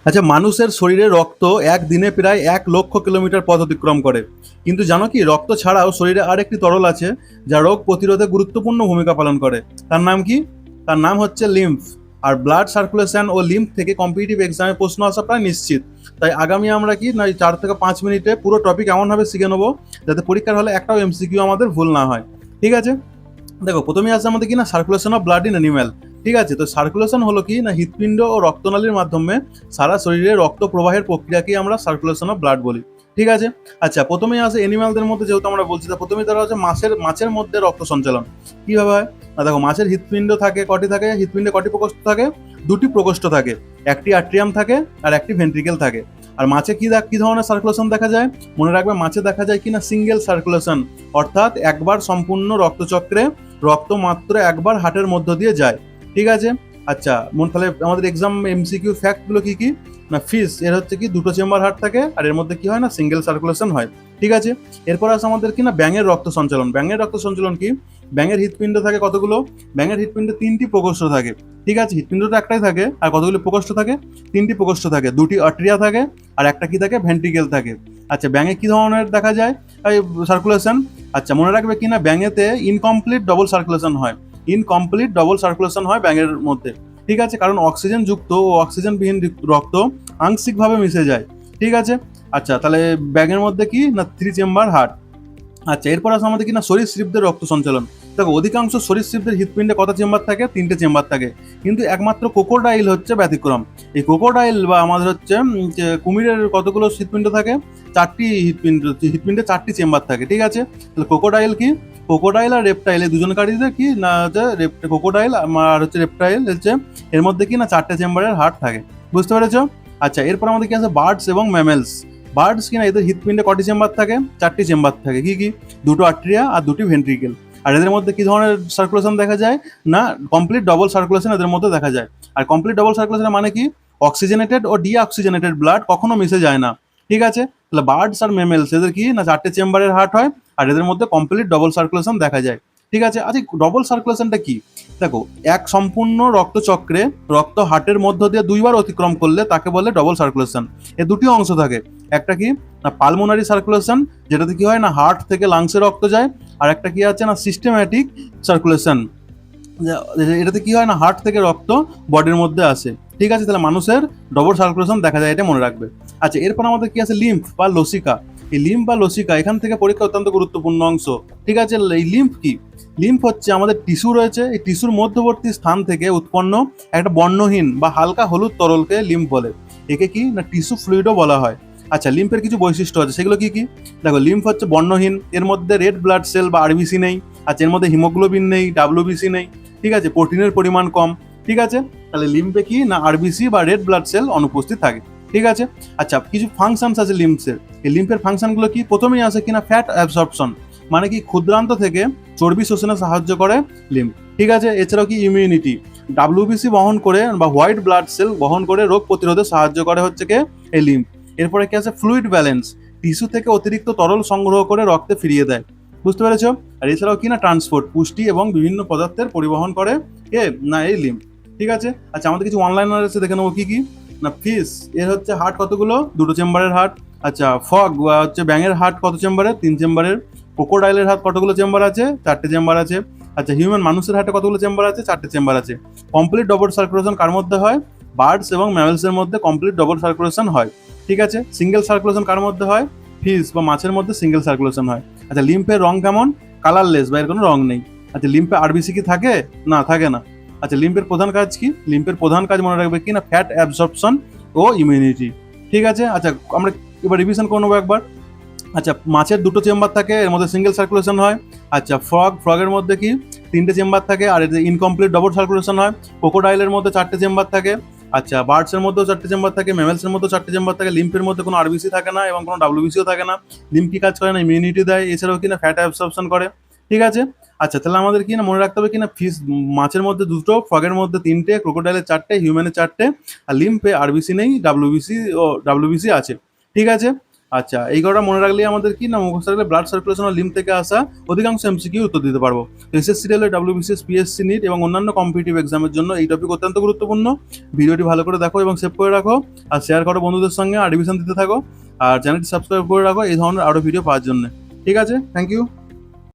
আচ্ছা, মানুষের শরীরে রক্ত একদিনে প্রায় 1,00,000 কিলোমিটার পথ অতিক্রম করে। কিন্তু জানো কি, রক্ত ছাড়াও শরীরে আরেকটি তরল আছে যা রোগ প্রতিরোধে গুরুত্বপূর্ণ ভূমিকা পালন করে। তার নাম কি? তার নাম হচ্ছে লিম্ফ। আর ব্লাড সার্কুলেশন ও লিম্ফ থেকে কম্পিটিটিভ এক্সামে প্রশ্ন আসা প্রায় নিশ্চিত। তাই আগামী আমরা কি না 4 থেকে 5 মিনিটে পুরো টপিক এমনভাবে শিখে নেবো যাতে পরীক্ষার হলে একটাও এমসিকিউ আমাদের ভুল না হয়। ঠিক আছে? দেখো, প্রথমেই আসছে আমাদের কি না circulation of blood in animal. ঠিক আছে, তো সার্কুলেশন হলো কি না হৃৎপিণ্ড ও রক্তনালীর মাধ্যমে সারা শরীরে রক্ত প্রবাহের প্রক্রিয়াকেই আমরা সার্কুলেশন অফ ব্লাড বলি। ঠিক আছে। আচ্ছা, প্রথমেই আসে এনিম্যালদের মধ্যে, যেহেতু আমরা বলছি, তা প্রথমেই তারা হচ্ছে মাছের মধ্যে রক্ত সঞ্চালন কিভাবে হয় না। দেখো, মাছের হৃৎপিণ্ড থাকে কটি থাকে, হৃৎপিণ্ডে কটি প্রকোষ্ঠ থাকে? দুটি প্রকোষ্ঠ থাকে, একটি আট্রিয়াম থাকে আর একটি ভেন্ট্রিকেল থাকে। আর মাছে কি ধরনের সার্কুলেশন দেখা যায়? মনে রাখবে, মাছে দেখা যায় কিনা সিঙ্গেল সার্কুলেশন, অর্থাৎ একবার সম্পূর্ণ রক্তচক্রে রক্ত মাত্র একবার হার্টের মধ্য দিয়ে যায়। ঠিক আছে। আচ্ছা, তাহলে আমাদের এক্সাম এমসিকিউ ফ্যাক্টগুলো কি কি না, ফিশ এর হচ্ছে কি দুটো চেম্বার হার্ট থাকে আর এর মধ্যে কি হয় না সিঙ্গেল সার্কুলেশন হয়। ঠিক আছে। এরপর আছে আমাদের কি না ব্যাঙের রক্ত সঞ্চালন। ব্যাঙের রক্ত সঞ্চালন কি? ব্যাঙের হৃৎপিণ্ড থাকে কতগুলো? ব্যাঙের হৃৎপিণ্ডে 3টি প্রকোষ্ঠ থাকে। ঠিক আছে, হৃৎপিণ্ডটা একটাই থাকে আর কতগুলো প্রকোষ্ঠ থাকে? 3টি প্রকোষ্ঠ থাকে, 2টি আর্টেরিয়া থাকে আর একটা কি থাকে? ভেন্ট্রিকেল থাকে। আচ্ছা, ব্যাঙে কি ধরনের দেখা যায় সার্কুলেশন? আচ্ছা, মনে রাখবে কিনা ব্যাঙেতে ইনকমপ্লিট ডবল সার্কুলেশন হয়। ইনকমপ্লিট ডবল সার্কুলেশন হয় ব্যাঙের মধ্যে। ঠিক আছে, কারণ অক্সিজেন যুক্ত ও অক্সিজেনবিহীন রক্ত আংশিকভাবে মিশে যায়। ঠিক আছে। আচ্ছা, তাহলে ব্যাঙের মধ্যে কি না 3 চেম্বার হার্ট। আচ্ছা, এরপর আছে আমাদের কি না সরীসৃপদের রক্ত সঞ্চালন। দেখো, অধিকাংশ সরীসৃপদের হৃৎপিণ্ডে কত চেম্বার থাকে? 3টে চেম্বার থাকে। কিন্তু একমাত্র ক্রোকোডাইল হচ্ছে ব্যতিক্রম। এই ক্রোকোডাইল বা আমাদের হচ্ছে কুমিরের কতগুলো হৃৎপিণ্ড থাকে? 4টি হৃৎপিণ্ড, হৃৎপিণ্ডে 4টি চেম্বার থাকে। ঠিক আছে, তাহলে ক্রোকোডাইল কি? ক্রোকোডাইল আর রেপটাইল এই দুজনকারীদের কি না হচ্ছে ক্রোকোডাইল আর হচ্ছে রেপটাইল হচ্ছে এর মধ্যে কি না 4টে চেম্বারের হার্ট থাকে। বুঝতে পেরেছো? আচ্ছা, এরপর আমাদের কি আছে বার্ডস এবং ম্যামেলস। বার্ডস কিনা এদের হৃৎপিণ্ডে কটি চেম্বার থাকে? 4টি চেম্বার থাকে। কি কি? দুটো আর্টেরিয়া আর দুটি ভেন্ট্রিকেল। আর এদের মধ্যে কি ধরনের সার্কুলেশন দেখা যায় না? কমপ্লিট ডবল সার্কুলেশন এদের মধ্যে দেখা যায়। আর কমপ্লিট ডবল সার্কুলেশনের মানে কি? অক্সিজেনেটেড ও ডিঅক্সিজেনেটেড ব্লাড কখনো মিশে যায় না। ঠিক আছে, তাহলে বার্ডস আর মেমেলস এদের কি না 4টে চেম্বারের হার্ট হয় আর এদের মধ্যে কমপ্লিট ডবল সার্কুলেশন দেখা যায়। ঠিক আছে। আচ্ছা, ডবল সার্কুলেশনটা কি? দেখো, এক সম্পূর্ণ রক্তচক্রে রক্ত হার্টের মধ্য দিয়ে 2বার অতিক্রম করলে তাকে বলে ডবল সার্কুলেশন। এর দুটি অংশ থাকে। একটা কি না পালমোনারি সার্কুলেশন, যেটাতে কি হয় না হার্ট থেকে লাংসে রক্ত যায়। আর একটা কি আছে না সিস্টেম্যাটিক সার্কুলেশন, এটাতে কি হয় না হার্ট থেকে রক্ত বডির মধ্যে আসে। ঠিক আছে, তাহলে মানুষের ডবল সার্কুলেশন দেখা যায়, এটা মনে রাখবে। আচ্ছা, এরপর আমাদের কি আছে লিম্ফ বা লসিকা। এই লিম্ফ বা লসিকা এখান থেকে পরীক্ষা অত্যন্ত গুরুত্বপূর্ণ অংশ। ঠিক আছে, এই লিম্ফ কি? লিম্ফ হচ্ছে আমাদের টিস্যু রয়েছে, এই টিস্যুর মধ্যবর্তী স্থান থেকে উৎপন্ন একটা বর্ণহীন বা হালকা হলুদ তরলকে লিম্ফ বলে। একে কি না টিস্যু ফ্লুইডও বলা হয়। আচ্ছা, লিম্ফের কিছু বৈশিষ্ট্য আছে, সেগুলো কি কি? দেখো, লিম্ফ হচ্ছে বর্ণহীন, এর মধ্যে রেড ব্লাড সেল বা আরবিসি নেই। আচ্ছা, এর মধ্যে হিমোগ্লোবিন নেই, ডাব্লিউবিসি নেই। ঠিক আছে, প্রোটিনের পরিমাণ কম। ঠিক আছে, তাহলে লিম্ফে কি না আরবিসি বা রেড ব্লাড সেল অনুপস্থিত থাকে। ঠিক আছে। আচ্ছা, কিছু ফাংশনস আছে লিম্ফের। এই লিম্ফের ফাংশনগুলো কি? প্রথমেই আছে কিনা ফ্যাট অ্যাবসর্পশন, মানে কি ক্ষুদ্রান্ত থেকে চর্বি শোষণে সাহায্য করে লিম্ফ। ঠিক আছে, এছাড়াও কি ইমিউনিটি, ডাব্লিউবিসি বহন করে বা হোয়াইট ব্লাড সেল বহন করে রোগ প্রতিরোধে সাহায্য করে হচ্ছে কে? এই লিম্ফ। এরপরে কি আছে ফ্লুইড ব্যালেন্স, টিস্যু থেকে অতিরিক্ত তরল সংগ্রহ করে রক্তে ফিরিয়ে দেয়। বুঝতে পেরেছো? আর এছাড়াও কি না ট্রান্সপোর্ট, পুষ্টি এবং বিভিন্ন পদার্থের পরিবহন করে কে না এই লিম্ফ। ঠিক আছে। আচ্ছা, আমাদের কিছু অনলাইনার আছে, দেখে নেবো কি কি না ফিশ এর হচ্ছে হার্ট কতগুলো? দুটো চেম্বারের হার্ট। আচ্ছা, ফগ বা হচ্ছে ব্যাঙের হার্ট কত চেম্বারের? 3 চেম্বারের। ক্রোকোডাইলের হার্ট কতগুলো চেম্বার আছে? 4টে চেম্বার আছে। আচ্ছা, হিউম্যান মানুষের হার্টে কতগুলো চেম্বার আছে? 4টে চেম্বার আছে। কমপ্লিট ডবল সার্কুলেশন কার মধ্যে হয়? বার্ডস এবং ম্যামেলসের মধ্যে কমপ্লিট ডবল সার্কুলেশন হয়। ঠিক আছে, সিঙ্গেল সার্কুলেশন কার মধ্যে হয়? ফিশ বা মাছের মধ্যে সিঙ্গেল সার্কুলেশন হয়। আচ্ছা, লিম্ফের রং কেমন? কালারলেস বা এর কোনো রং নেই। আচ্ছা, লিম্ফে আরবিসি কি থাকে? না, থাকে না। আচ্ছা, লিম্ফের প্রধান কাজ কি? লিম্ফের প্রধান কাজ মনে রাখবে কি না ফ্যাট অ্যাবসর্পশন ও ইমিউনিটি। ঠিক আছে। আচ্ছা, আমরা এবার রিভিশন করে নেবো একবার। আচ্ছা, মাছের দুটো চেম্বার থাকে, এর মধ্যে সিঙ্গেল সার্কুলেশন হয়। আচ্ছা, ফ্রগের মধ্যে কি 3টে চেম্বার থাকে আর এতে ইনকমপ্লিট ডবল সার্কুলেশন হয়। ক্রোকোডাইলের মধ্যে 4টে চেম্বার থাকে। আচ্ছা, বার্ডসের মধ্যেও 4টে চেম্বার থাকে, ম্যামেলসের মধ্যেও 4টে চেম্বার থাকে। লিম্ফের মধ্যে কোনো আরবিসি থাকে না এবং কোনো ডাব্লিউবিসিও থাকে না। লিম্ফ কি কাজ করে না ইমিউনিটি দেয়, এছাড়াও কিনা ফ্যাট অ্যাবসর্পশন করে। ঠিক আছে। আচ্ছা, তাহলে আমাদের কি না মনে রাখতে হবে কিনা ফিশ মাছের মধ্যে দুটো, ফ্রগের মধ্যে 3টে, ক্রোকোডাইলের 4টে, হিউম্যানের 4টে। আর লিম্ফে আরবিসি নেই, ডাব্লিউবিসি আছে। ঠিক আছে। আচ্ছা, এই কথাটা মনে রাখলেই আমাদের কি না মুখস্থ রাখলে ব্লাড সার্কুলেশন লিম্ফ থেকে আসা অধিকাংশ এমসিকিউ উত্তর দিতে পারবো। তো SSC railway, WBCS, PSC NEET এবং অন্যান্য কম্পিটিটিভ এক্সামের জন্য এই টপিক অত্যন্ত গুরুত্বপূর্ণ। ভিডিওটি ভালো করে দেখো এবং সেভ করে রাখো, আর শেয়ার করো বন্ধুদের সঙ্গে, আর রিভিশন দিতে থাকো, আর চ্যানেলটি সাবস্ক্রাইব করে রাখো এই ধরনের আরও ভিডিও পাওয়ার জন্য। ঠিক আছে, থ্যাংক ইউ।